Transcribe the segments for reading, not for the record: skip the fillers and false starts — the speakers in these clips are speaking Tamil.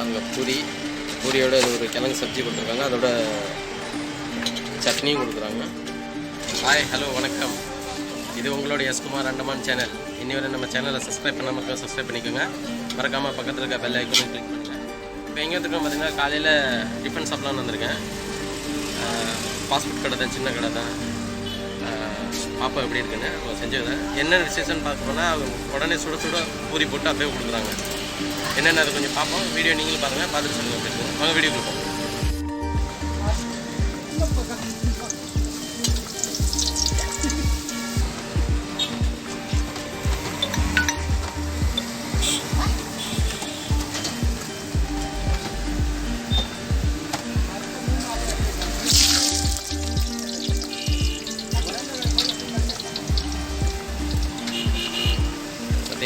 அங்கே பூரியோட இது ஒரு கிழங்கு சப்ஜி கொடுத்துருக்காங்க, அதோட சட்னியும் கொடுக்குறாங்க. ஹாய், ஹலோ, வணக்கம். இது உங்களுடைய எஸ்குமார் அண்டமான் சேனல். இன்னி வரை நம்ம சேனலை சப்ஸ்கிரைப் பண்ணாமல் சப்ஸ்கிரைப் பண்ணிக்கோங்க. மறக்காமல் பக்கத்தில் இருக்க பெல் ஐக்கனையும் கிளிக் பண்ணுங்கள். இப்போ எங்கே வந்துருக்கோம் பார்த்தீங்கன்னா, காலையில் டிஃபன் சாப்பிட்லான்னு வந்திருக்கேன். ஃபாஸ்ட் ஃபுட் கடை தான், சின்ன கடை தான். பாப்பா எப்படி இருக்குன்னு அவங்க செஞ்சதை என்ன விசேஷம்னு பார்க்கணுன்னா, அவங்க உடனே சுட சுட பூரி போட்டு அப்படியே கொடுக்குறாங்க. என்னென்ன அதை கொஞ்சம் பார்ப்போம். வீடியோ நீங்களும் பாருங்கள், பார்த்துட்டு சொல்லுங்கள் எப்படி இருக்கும். அவங்க வீடியோ கொடுப்போம்.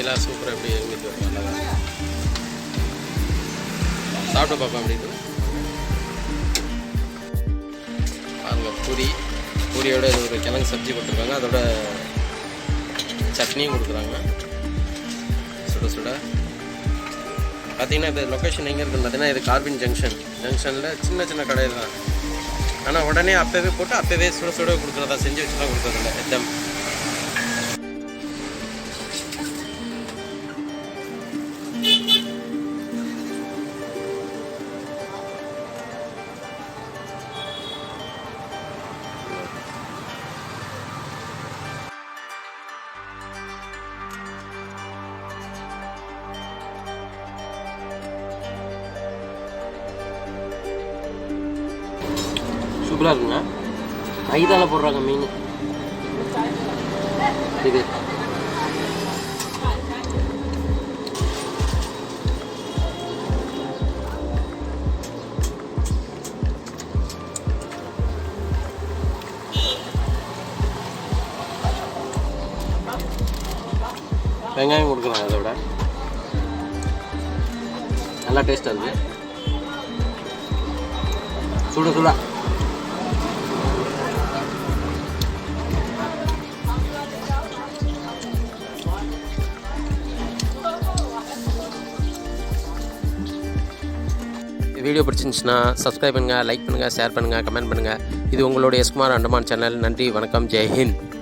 எல்லாம் சூப்பராக எப்படி எங்கிட்டு வரும், நல்லா சாப்பிட்டு பார்ப்போம். அப்படி பாருங்க, பூரியோட இது ஒரு கிழங்கு சப்ஜி கொடுத்துருக்காங்க, அதோட சட்னியும் கொடுக்குறாங்க சுட சுட. பார்த்தீங்கன்னா இது லொக்கேஷன் எங்கே இருக்குன்னு பார்த்தீங்கன்னா, இது கார்பின் ஜங்ஷனில் சின்ன சின்ன கடையில் தான். ஆனால் உடனே அப்போவே போட்டு அப்போவே சுட சுட கொடுக்குறதா, செஞ்சு வச்சுலாம் கொடுக்குறதில்ல. எத்தம் சூப்பராக இருக்குங்க. மைதாவில் போடுறாங்க மீன். இது வெங்காயம் கொடுக்குறாங்க, அதை விட நல்லா டேஸ்ட்டாக இருக்குது. சுட சுட வீடியோ பிடிச்சிருந்துச்சுன்னா சப்ஸ்கிரைப் பண்ணுங்கள், லைக் பண்ணுங்கள், ஷேர் பண்ணுங்கள், கமெண்ட் பண்ணுங்கள். இது உங்களுடைய எஸ்குமார் அண்டமான் சேனல். நன்றி, வணக்கம், ஜெய் ஹிந்த்.